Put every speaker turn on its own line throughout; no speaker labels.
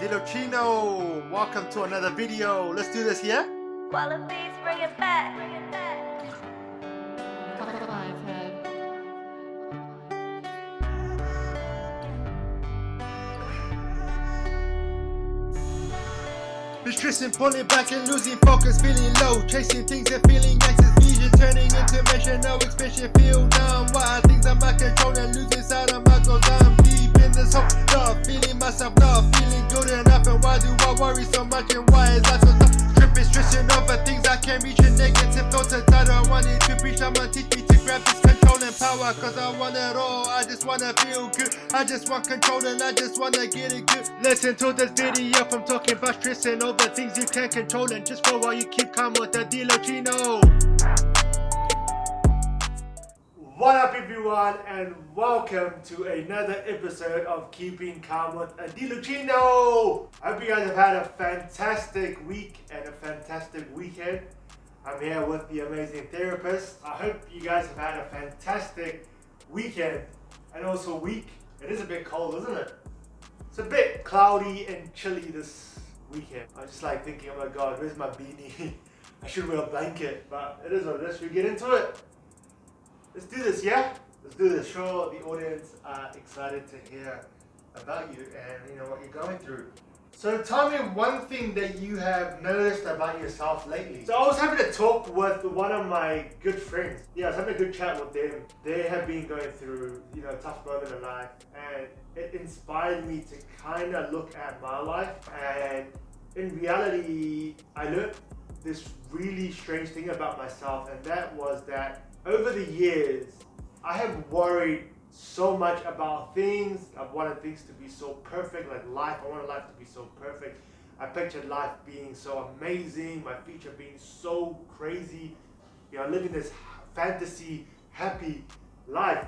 Adeelocino, welcome to another video. Let's do this, yeah?
Wallabies, bring it back. Bring it back.
Been stressing, pulling back and losing focus, feeling low, chasing things and feeling anxious, vision turning into mission, no expression, feel numb. Why things I'm not controlling, losing sight, I'm not so dumb. Deep in this hole, not feeling myself, not feeling good enough. And why do I worry so much? And why is life so tough? Tripping, stressing over things I can't reach, and negative thoughts and I don't want it to reach. I'ma teach me to grab this control and power, cause I want it all. I just wanna feel good, I just want control and I just wanna get it good. Listen to this video from talking about stressing over things you can't control, and just for a while you keep calm with Adeelocino. What up everyone, and welcome to another episode of Keeping Calm with Adeelocino. I hope you guys have had a fantastic week and a fantastic weekend. I'm here with the amazing therapist. I hope you guys have had a fantastic weekend and also week. It is a bit cold, isn't it? It's a bit cloudy and chilly this weekend. I'm just like thinking, oh my god, where's my beanie? I should wear a blanket, but it is what it is. Should we get into it? Let's do this, yeah? Let's do this. Sure, the audience are excited to hear about you and what you're going through. So tell me one thing that you have noticed about yourself lately. So I was having a talk with one of my good friends. Yeah, I was having a good chat with them. They have been going through, a tough moment in life, and it inspired me to kind of look at my life. And in reality, I learned this really strange thing about myself, and that was that over the years, I have worried so much about things. I've wanted things to be so perfect, like life. I wanted life to be so perfect. I pictured life being so amazing, my future being so crazy, living this fantasy, happy life.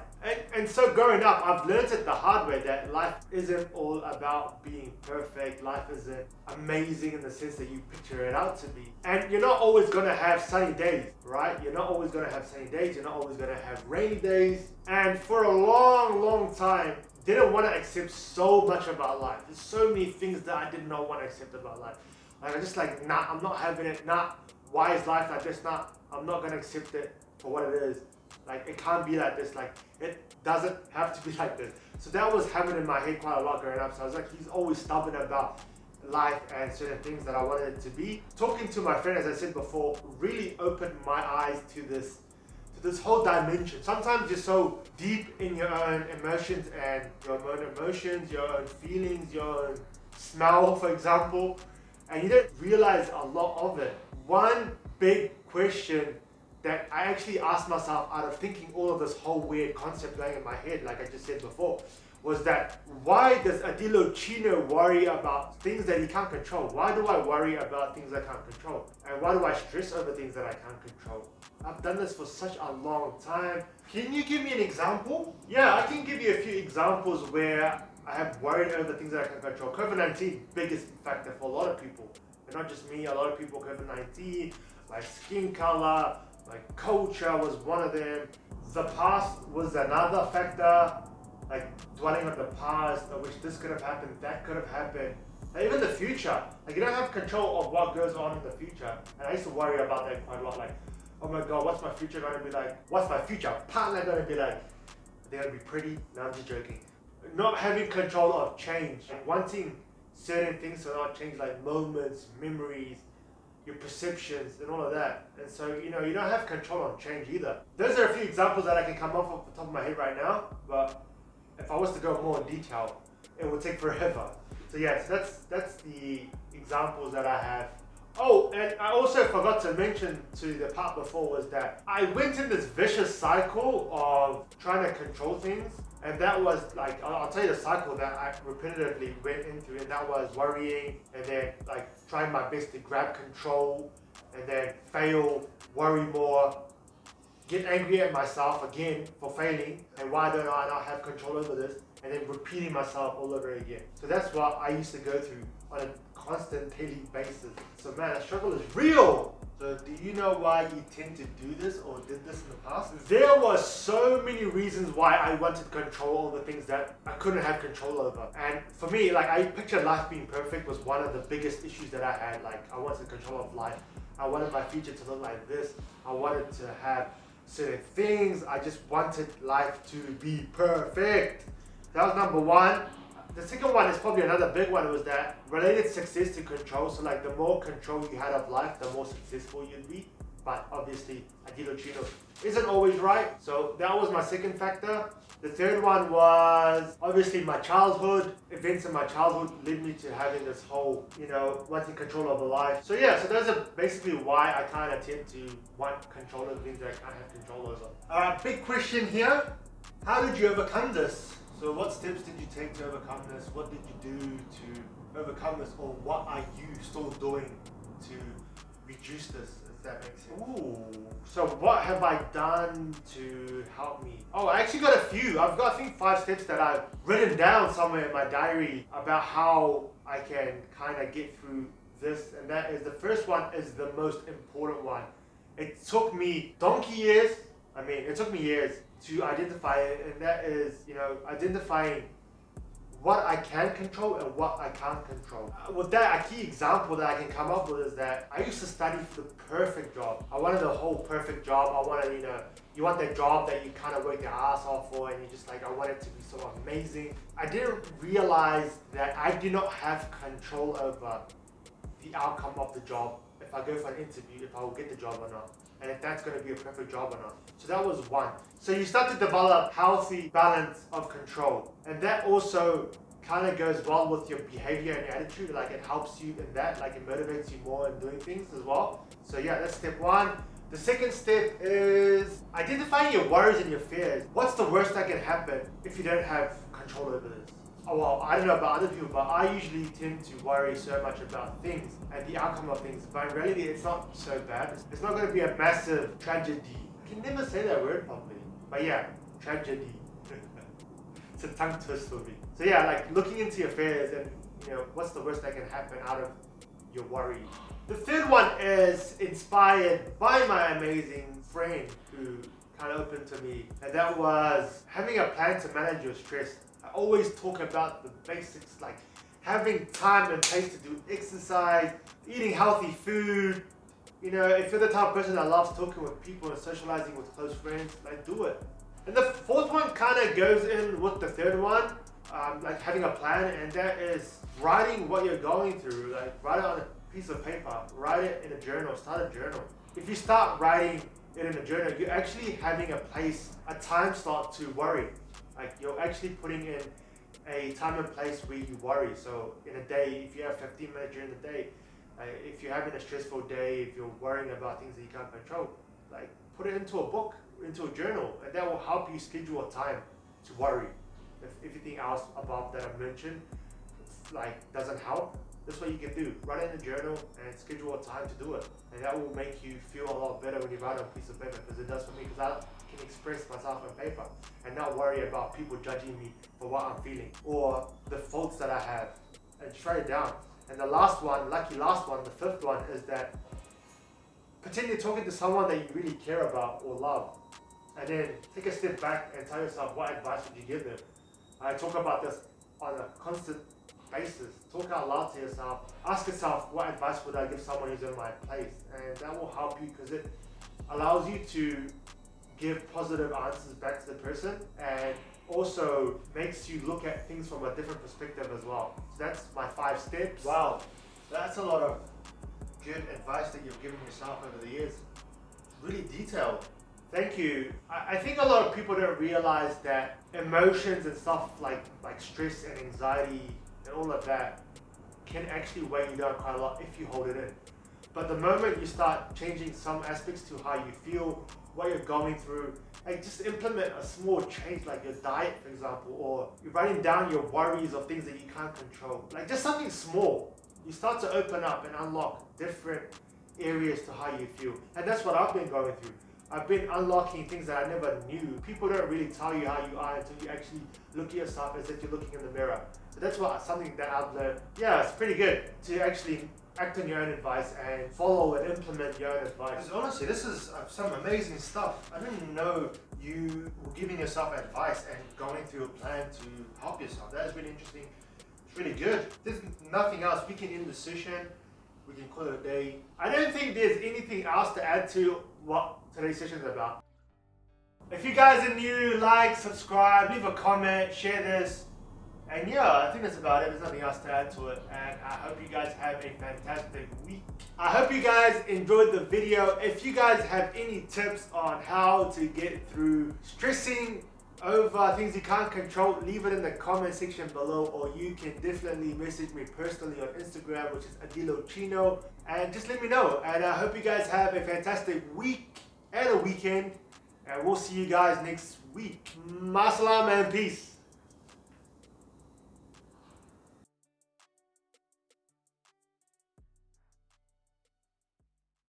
And so growing up, I've learned it the hard way that life isn't all about being perfect. Life isn't amazing in the sense that you picture it out to be. And you're not always going to have sunny days, right? You're not always going to have sunny days. You're not always going to have rainy days. And for a long, long time, didn't want to accept so much about life. There's so many things that I did not want to accept about life. Like, I'm just like, nah, I'm not having it. Nah, why is life like this? Nah, I'm not going to accept it for what it is. Like, it can't be like this. Like, it doesn't have to be like this. So that was happening in my head quite a lot growing up. So I was like, he's always stubborn about life and certain things that I wanted it to be. Talking to my friend, as I said before, really opened my eyes to this whole dimension. Sometimes you're so deep in your own emotions and your own emotions, your own feelings, your own smell, for example, and you don't realize a lot of it. One big question that I actually asked myself out of thinking all of this whole weird concept going in my head, like I just said before, was that why does Adeelocino worry about things that he can't control? Why do I worry about things I can't control? And why do I stress over things that I can't control? I've done this for such a long time. Can you give me an example? Yeah, I can give you a few examples where I have worried over things that I can control. COVID-19, biggest factor for a lot of people. And not just me, a lot of people, COVID-19, my skin color, my culture was one of them. The past was another factor, like dwelling on the past. I wish this could have happened, that could have happened. And even the future, like you don't have control of what goes on in the future. And I used to worry about that quite a lot, like, oh my god, what's my future going to be like? What's my future partner going to be like? Are they going to be pretty? No, I'm just joking. Not having control of change, and wanting certain things to not change, like moments, memories, your perceptions and all of that. And so, you don't have control on change either. Those are a few examples that I can come off the top of my head right now, but if I was to go more in detail, it would take forever. So yes, that's the examples that I have. Oh, and I also forgot to mention to the part before was that I went in this vicious cycle of trying to control things. And that was like, I'll tell you the cycle that I repetitively went into, and that was worrying and then like trying my best to grab control and then fail, worry more, get angry at myself again for failing and why don't I not have control over this, and then repeating myself all over again. So that's what I used to go through on a constant daily basis. So man, that struggle is real. So do you know why you tend to do this or did this in the past? There were so many reasons why I wanted control over things that I couldn't have control over. And for me, like, I pictured life being perfect was one of the biggest issues that I had. Like, I wanted control of life. I wanted my future to look like this. I wanted to have certain things. I just wanted life to be perfect. That was number one. The second one is probably another big one, was that related success to control. So like the more control you had of life, the more successful you'd be. But obviously, Adeelocino isn't always right. So that was my second factor. The third one was obviously my childhood. Events in my childhood led me to having this whole, wanting control over life. So yeah, so those are basically why I kind of tend to want control over things that I can't have control over. Alright, big question here. How did you overcome this? So what steps did you take to overcome this? What did you do to overcome this? Or what are you still doing to reduce this, if that makes sense? Ooh, so what have I done to help me? Oh, I actually got a few. I've got, I think, 5 steps that I've written down somewhere in my diary about how I can kind of get through this. And that is, the first one is the most important one. It took me donkey years. It took me years to identify it, and that is, identifying what I can control and what I can't control. With that, a key example that I can come up with is that I used to study for the perfect job. I wanted the whole perfect job. I wanted, you want that job that you kind of work your ass off for, and you're just like, I want it to be so amazing. I didn't realize that I do not have control over the outcome of the job. If I go for an interview, if I will get the job or not, and if that's going to be a perfect job or not. So that was one. So you start to develop healthy balance of control, and that also kind of goes well with your behavior and your attitude. Like, it helps you in that, like it motivates you more in doing things as well. So yeah, that's step one. The second step is identifying your worries and your fears. What's the worst that can happen if you don't have control over this? Oh, well, I don't know about other people, but I usually tend to worry so much about things and the outcome of things. But in reality, it's not so bad. It's not going to be a massive tragedy. I can never say that word properly. But yeah, tragedy. It's a tongue twist for me. So yeah, like looking into your fears and, what's the worst that can happen out of your worry. The third one is inspired by my amazing friend who kind of opened to me. And that was having a plan to manage your stress. I always talk about the basics, like having time and place to do exercise, eating healthy food. If you're the type of person that loves talking with people and socializing with close friends, like, do it. And the fourth one kind of goes in with the third one, like having a plan, and that is writing what you're going through. Like, write it on a piece of paper, write it in a journal, start a journal. If you start writing it in a journal, you're actually having a time slot to worry. Like, you're actually putting in a time and place where you worry. So in a day, if you have 15 minutes during the day, if you're having a stressful day, if you're worrying about things that you can't control, like, put it into a book, into a journal, and that will help you schedule a time to worry. If everything else above that I've mentioned, doesn't help, that's what you can do. Write it in a journal and schedule a time to do it. And that will make you feel a lot better when you write on a piece of paper, because it does for me, because I can express myself on paper and not worry about people judging me for what I'm feeling or the faults that I have, and just write it down. And the last one, lucky last one, the fifth one, is that pretend you're talking to someone that you really care about or love, and then take a step back and tell yourself, what advice would you give them? I talk about this on a constant basis. Talk out loud to yourself. Ask yourself, what advice would I give someone who's in my place? And that will help you, because it allows you to give positive answers back to the person, and also makes you look at things from a different perspective as well. So that's my 5 steps. Wow, that's a lot of good advice that you've given yourself over the years. Really detailed. Thank you. I think a lot of people don't realize that emotions and stuff like stress and anxiety and all of that can actually weigh you down quite a lot if you hold it in. But the moment you start changing some aspects to how you feel, what you're going through, like, just implement a small change, like your diet, for example, or you're writing down your worries of things that you can't control. Like, just something small. You start to open up and unlock different areas to how you feel. And that's what I've been going through. I've been unlocking things that I never knew. People don't really tell you how you are until you actually look at yourself as if you're looking in the mirror. So that's something that I've learned. Yeah, it's pretty good to actually act on your own advice and follow and implement your own advice.
Because honestly, this is some amazing stuff. I didn't know you were giving yourself advice and going through a plan to help yourself. That has been interesting. It's really good. There's nothing else. We can end the session. We can call it a day.
I don't think there's anything else to add to what today's session is about. If you guys are new, like, subscribe, leave a comment, share this. And yeah, I think that's about it. There's nothing else to add to it. And I hope you guys have a fantastic week. I hope you guys enjoyed the video. If you guys have any tips on how to get through stressing over things you can't control, leave it in the comment section below, or you can definitely message me personally on Instagram, which is Adeelocino, and just let me know. And I hope you guys have a fantastic week and a weekend, and we'll see you guys next week. Masalam and peace.